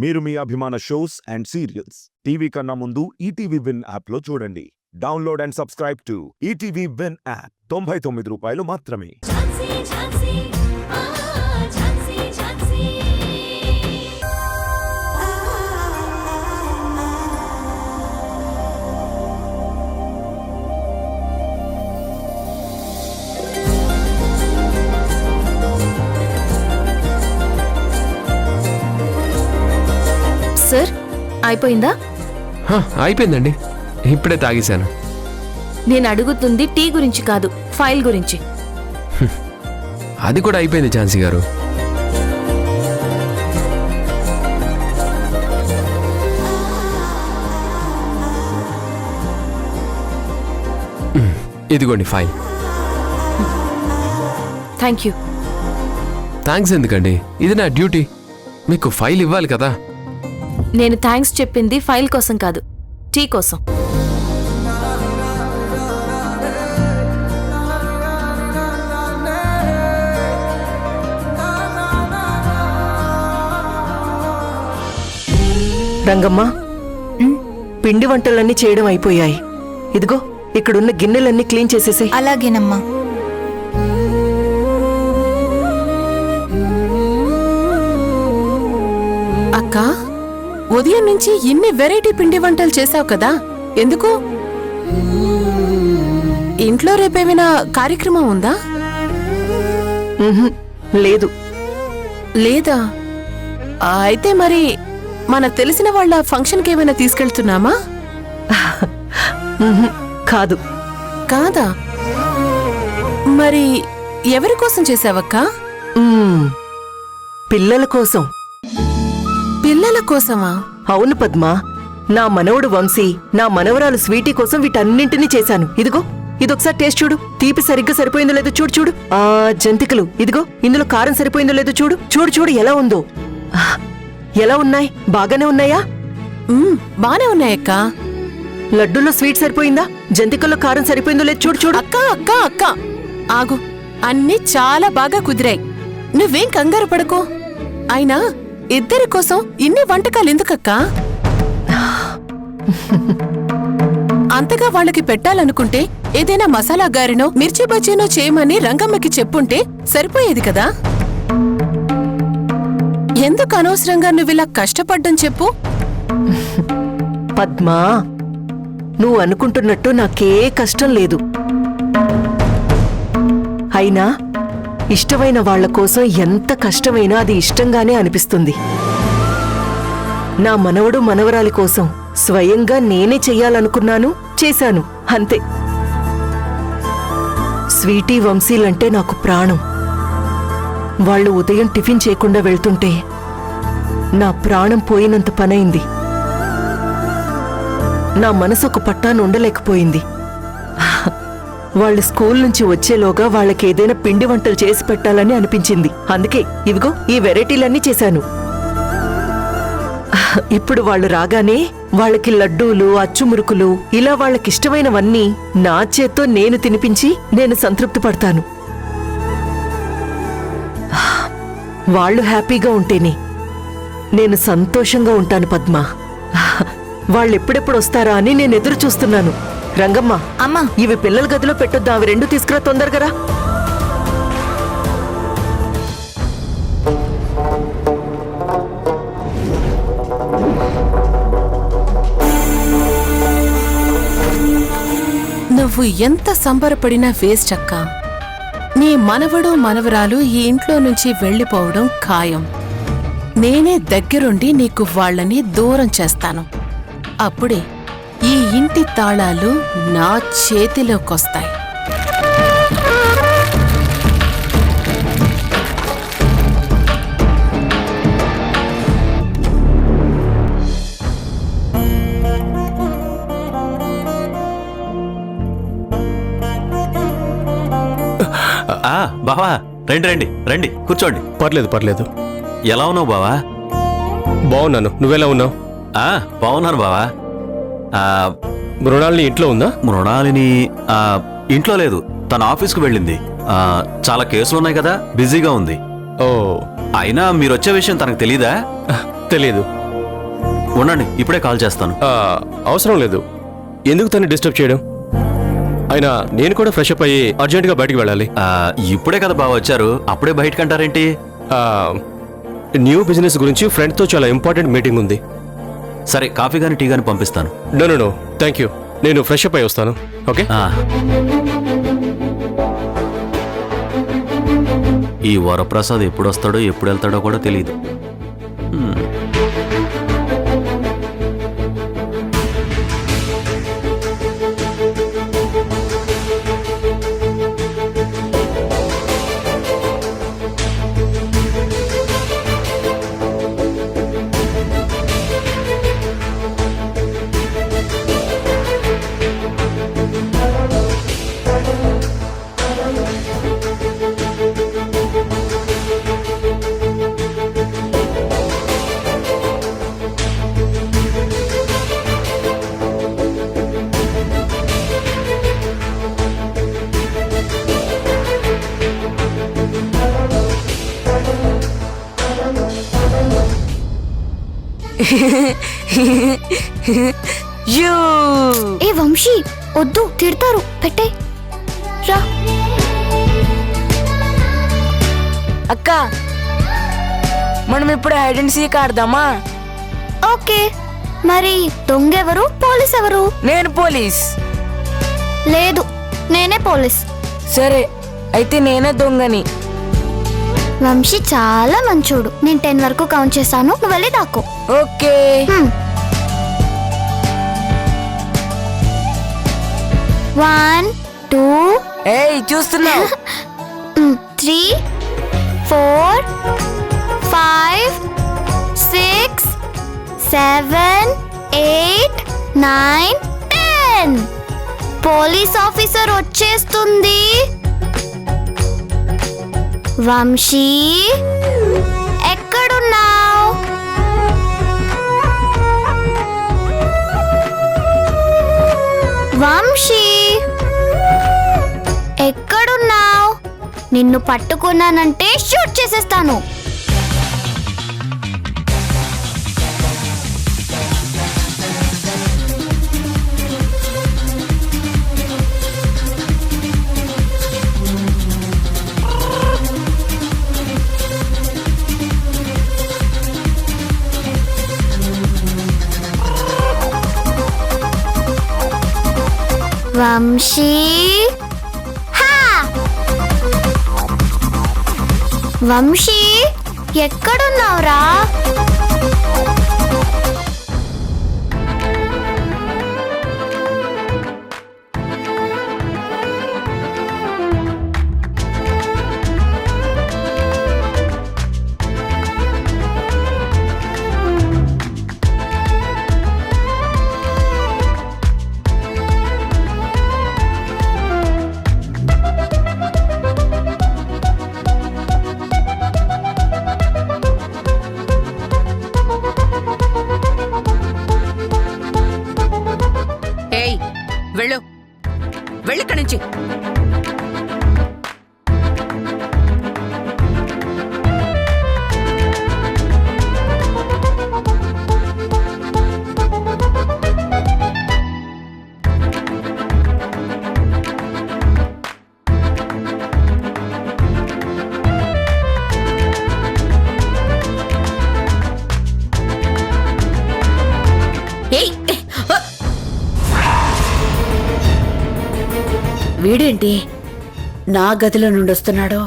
మీరు మీ అభిమాన shows and serials TV కన్నా ముందు ఈటీవీ విన్ యాప్లో చూడండి. Download and subscribe to ETV win app. 99 రూపాయలు మాత్రమే. సార్ అయిపోయిందా? అయిపోయిందండి, ఇప్పుడే తాగేశాను. నేను అడుగుతుంది టీ గురించి కాదు, ఫైల్ గురించి. అది కూడా అయిపోయింది ఝాన్సీ గారు. ఇదిగోండి ఫైల్. Thank you. థ్యాంక్స్ ఎందుకండి, ఇది నా డ్యూటీ. మీకు ఫైల్ ఇవ్వాలి కదా. నేను థ్యాంక్స్ చెప్పింది ఫైల్ కోసం కాదు, టీ కోసం. రంగమ్మ, పిండి వంటలన్నీ చేయడం అయిపోయాయి. ఇదిగో ఇక్కడున్న గిన్నెలన్నీ క్లీన్ చేసేసే. అలాగేనమ్మా. అక్క, ఉదయం నుంచి ఇన్ని వెరైటీ పిండి వంటలు చేశావు కదా, ఎందుకు? ఇంట్లో రేపేమైనా కార్యక్రమం ఉందా? లేదు. లేదా? అయితే మరి మన తెలిసిన వాళ్ళ ఫంక్షన్కి ఏమైనా తీసుకెళ్తున్నామా? కాదు. కాదా? మరి ఎవరి కోసం చేశావక్క? పిల్లల కోసం. పిల్లల కోసమా? అవును పద్మా, నా మనవడు వంశీ, నా మనవరాలు స్వీటీ కోసం వీటన్నింటినీ చేశాను. ఇదిగో ఇదొకసారి టేస్ట్ చూడు. తీపి సరిగ్గా సరిపోయిందో లేదో చూడు. చూడు జంతికలు, ఇదిగో ఇందులో కారం సరిపోయిందో లేదో చూడు. చూడు చూడు ఎలా ఉందో. ఎలా ఉన్నాయి? బాగానే ఉన్నాయా? బానే ఉన్నాయక్క. లడ్డూల్లో స్వీట్ సరిపోయిందా? జంతికల్లో కారం సరిపోయిందో లేదో చూడు. చూడు అక్క అక్క అక్క ఆగు, అన్నీ చాలా బాగా కుదిరాయి. నువ్వేం కంగారు పడకో. అయినా ఇద్దరి కోసం ఇన్ని వంటకాలు ఎందుకక్కా? అంతగా వాళ్ళకి పెట్టాలనుకుంటే ఏదైనా మసాలా గారెనో మిర్చి బజ్జీనో చేయమని రంగమ్మకి చెప్పుంటే సరిపోయేది కదా. ఎందుకు అనవసరంగా నువ్విలా కష్టపడ్డం చెప్పు. పద్మా, నువ్వు అనుకుంటున్నట్టు నాకే కష్టం లేదు. అయినా ఇష్టమైన వాళ్ల కోసం ఎంత కష్టమైనా అది ఇష్టంగానే అనిపిస్తుంది. నా మనవడు మనవరాలి కోసం స్వయంగా నేనే చెయ్యాలనుకున్నాను, చేశాను, అంతే. స్వీటీ వంశీలంటే నాకు ప్రాణం. వాళ్ళు ఉదయం టిఫిన్ చేయకుండా వెళ్తుంటే నా ప్రాణం పోయినంత పనైంది. నా మనసు ఒక పట్టాన ఉండలేకపోయింది. వాళ్ళు స్కూల్ నుంచి వచ్చేలోగా వాళ్ళకి ఏదైనా పిండి వంటలు చేసి పెట్టాలని అనిపించింది. అందుకే ఇవిగో ఈ వెరైటీలన్నీ చేశాను. ఇప్పుడు వాళ్ళు రాగానే వాళ్ళకి లడ్డూలు, అచ్చుమురుకులు, ఇలా వాళ్ళకిష్టమైనవన్నీ నా చేత్తో నేను తినిపించి నేను సంతృప్తి పడతాను. వాళ్ళు హ్యాపీగా ఉంటేనే నేను సంతోషంగా ఉంటాను పద్మా. వాళ్ళెప్పుడెప్పుడు వస్తారా అని నేను ఎదురు చూస్తున్నాను. రంగమ్మ, అమ్మా, ఇవి పిల్లల గదిలో పెట్టొద్దా? అవి రెండు తీసుకురా తొందరగా. నువ్వు ఎంత సంబరపడినా వేస్ట్ అక్క. నీ మనవడు మనవరాలు ఈ ఇంట్లో నుంచి వెళ్లిపోవడం ఖాయం. నేనే దగ్గరుండి నీకు వాళ్ళని దూరం చేస్తాను. అప్పుడే ఈ ఇంటి తాళాలు నా చేతిలోకొస్తాయి. బావా, రండి రండి రండి, కూర్చోండి. పర్లేదు. ఎలా ఉన్నావు బావా? బాగున్నాను, నువ్వెలా ఉన్నావు? బాగున్నాను బావా. మృణాలిని ఇంట్లో ఉందా? మృణాలిని ఇంట్లో లేదు, తన ఆఫీస్కు వెళ్ళింది. చాలా కేసులున్నాయి కదా, బిజీగా ఉంది. ఓ, అయినా మీరొచ్చే విషయం తనకు తెలీదా? తెలీదు. ఉండండి, ఇప్పుడే కాల్ చేస్తాను. అవసరం లేదు. ఎందుకు తను డిస్టర్బ్ చేయడం? అయినా నేను కూడా ఫ్రెష్ అప్ అయ్యి అర్జెంటుగా బయటికి వెళ్ళాలి. ఇప్పుడే కదా బావ వచ్చారు, అప్పుడే బయటకంటారేంటి? న్యూ బిజినెస్ గురించి ఫ్రెండ్తో చాలా ఇంపార్టెంట్ మీటింగ్ ఉంది. సరే, కాఫీ కానీ టీ కానీ పంపిస్తాను. No thank you. నేను ఫ్రెష్ అప్ అయ్యి వస్తాను. ఓకే. ఈ వరప్రసాద్ ఎప్పుడు వస్తాడో ఎప్పుడు వెళ్తాడో కూడా తెలియదు. ఏ వంశీ, వద్దు, తిడతారు. పెట్టే రా. అక్క, మనం ఇప్పుడు హైడ్ అండ్ సీక్ ఆడదామా? ఓకే, మరి దొంగెవరు, పోలీస్ ఎవరు? నేను పోలీస్. లేదు, నేనే పోలీస్. సరే, అయితే నేనే దొంగని. వంశీ చాలా మంచోడు. నేను 10 వరకు కౌంట్ చేస్తాను, నువ్వు వెళ్ళి దాక్కో. ఓకే. 1 2 ఏయ్, చూస్తున్నావు? 3 4 5 6 7 8 9 10. పోలీస్ ఆఫీసర్ వచ్చేస్తుంది. వంశీ, ఎక్కడున్నావు? వంశీ, ఎక్కడున్నావు? నిన్ను పట్టుకున్నానంటే షూట్ చేసేస్తాను. వంశీ, హా! వంశీ, ఎక్కడున్నావురా? ఏయ్, వెళ్ళు, వెళ్ళిక్కడి నుంచి. వీడేంటి నా గదిలో నుండి వస్తున్నాడో?